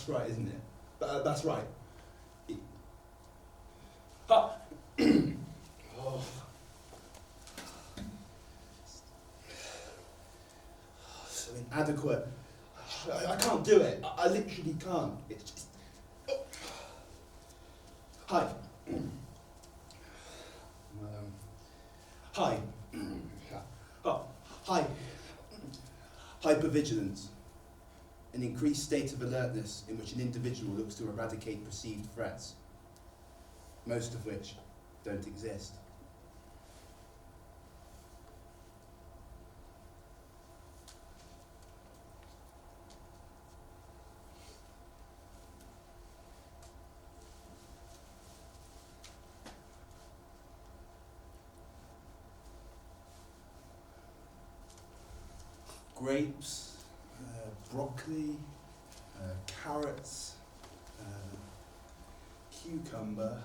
That's right, isn't it? That's right. Oh. Oh. So inadequate. I can't do it. I literally can't. It's just... Oh. Hi. Hi. Oh. Hi. Hypervigilance. An increased state of alertness in which an individual looks to eradicate perceived threats, most of which don't exist. Grapes, broccoli, carrots, cucumber,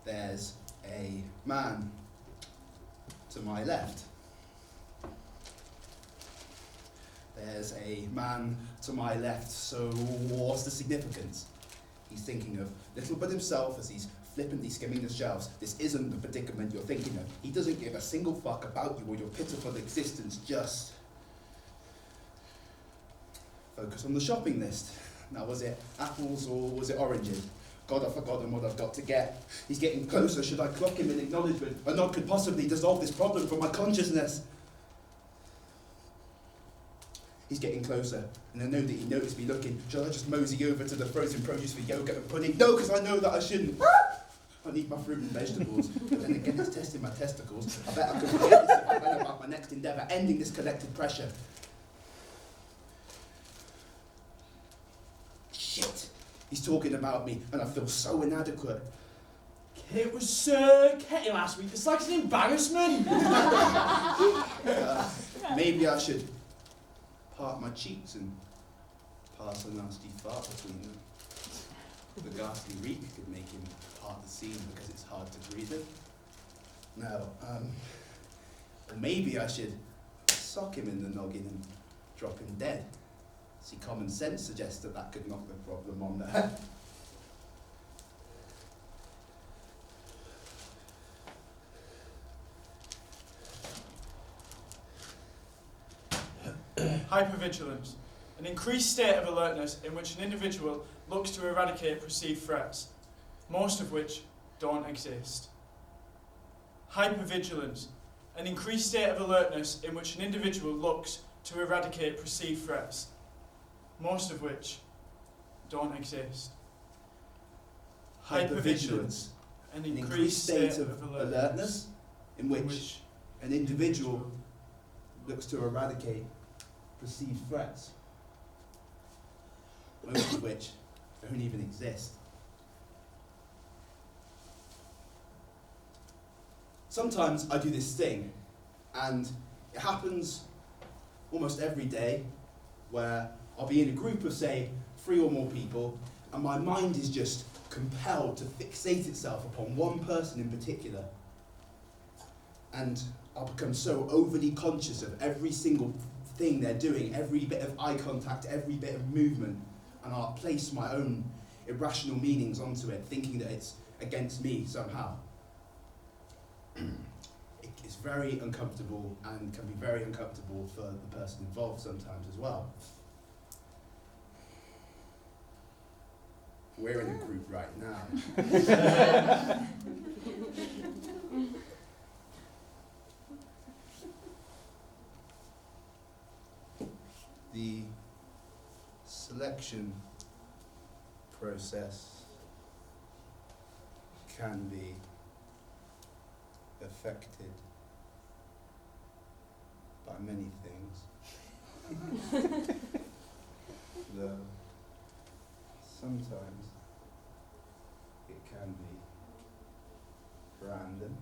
there's a man to my left. There's a man to my left, so what's the significance? He's thinking of little but himself as he's flippantly skimming the shelves. This isn't the predicament you're thinking of. He doesn't give a single fuck about you or your pitiful existence, just focus on the shopping list. Now, was it apples or was it oranges? God, I've forgotten what I've got to get. He's getting closer. Should I clock him in acknowledgement? A nod could possibly dissolve this problem from my consciousness. He's getting closer, and I know that he noticed me looking. Shall I just mosey over to the frozen produce for yogurt and pudding? No, because I know that I shouldn't. I need my fruit and vegetables. But then again, it's testing my testicles. I bet I could forget this if I went about my next endeavour, ending this collective pressure. Shit! He's talking about me, and I feel so inadequate. It was Katie last week. It's like an embarrassment. Maybe I should part my cheeks and pass a nasty fart between them. The ghastly reek could make him part the scene because it's hard to breathe in. No, or maybe I should sock him in the noggin and drop him dead. See, common sense suggests that that could knock the problem on the head. Hypervigilance. An increased state of alertness in which an individual looks to eradicate perceived threats, most of which don't exist. Hypervigilance. An increased state of alertness in which an individual looks to eradicate perceived threats, most of which don't exist. Hypervigilance. An increased state of alertness in which an individual looks to eradicate perceived threats, most of which don't even exist. Sometimes I do this thing, and it happens almost every day, where I'll be in a group of, say, 3 or more people, and my mind is just compelled to fixate itself upon one person in particular. And I'll become so overly conscious of every single thing they're doing, every bit of eye contact, every bit of movement, and I'll place my own irrational meanings onto it, thinking that it's against me somehow. It's very uncomfortable and can be very uncomfortable for the person involved sometimes as well. We're in a group right now. The selection process can be affected by many things, though sometimes it can be random.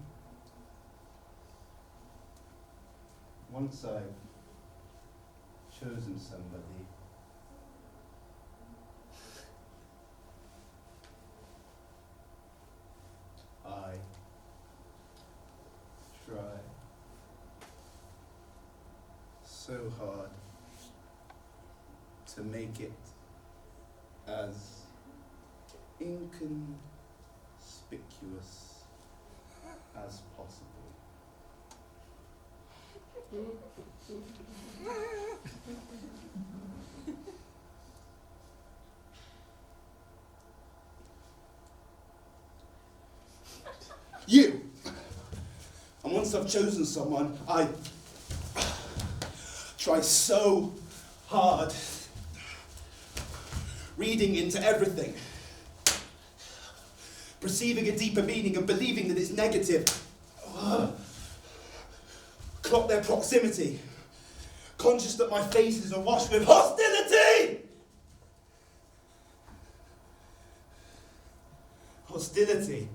Once I've chosen somebody, try so hard to make it as inconspicuous as possible. You! And once I've chosen someone, I try so hard, reading into everything, perceiving a deeper meaning and believing that it's negative. Clock their proximity, conscious that my face is awash with hostility! Hostility.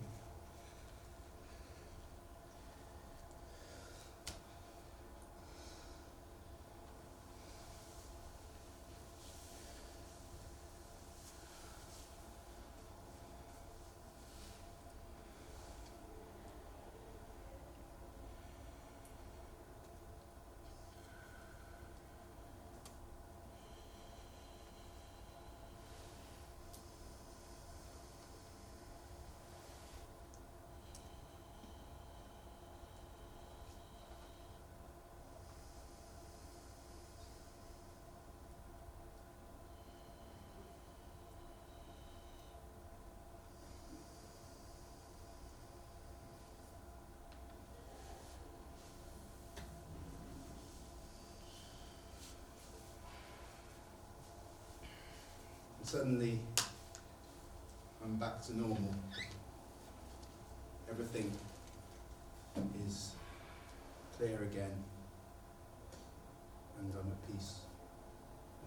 Suddenly, I'm back to normal. Everything is clear again, and I'm at peace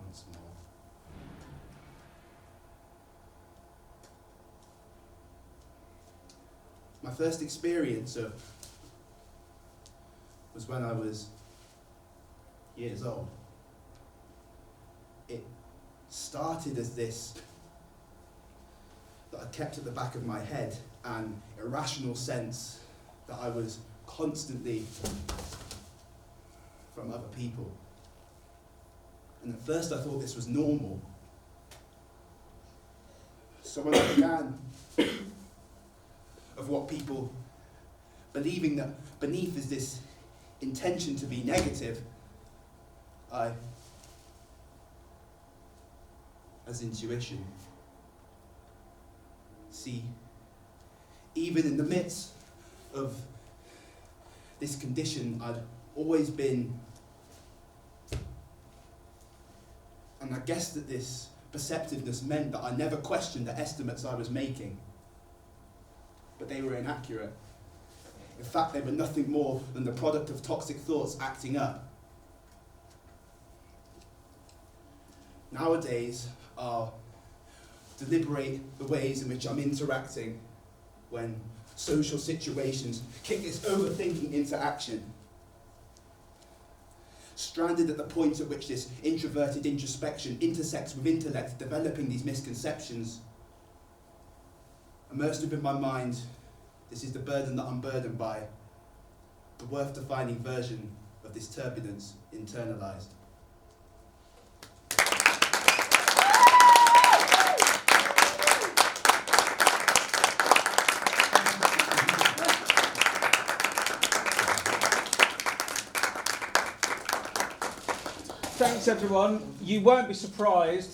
once more. My first experience was when I was years old. It started as this that I kept at the back of my head, an irrational sense that I was constantly from other people. And at first I thought this was normal. So when I began of what people believing that beneath is this intention to be negative, as intuition. See, even in the midst of this condition, I'd always been, and I guess that this perceptiveness meant that I never questioned the estimates I was making, but they were inaccurate. In fact, they were nothing more than the product of toxic thoughts acting up. Nowadays, I'll deliberate the ways in which I'm interacting when social situations kick this overthinking into action. Stranded at the point at which this introverted introspection intersects with intellect, developing these misconceptions. Immersed within my mind, this is the burden that I'm burdened by, the worth-defining version of this turbulence, internalized. Thanks everyone. You won't be surprised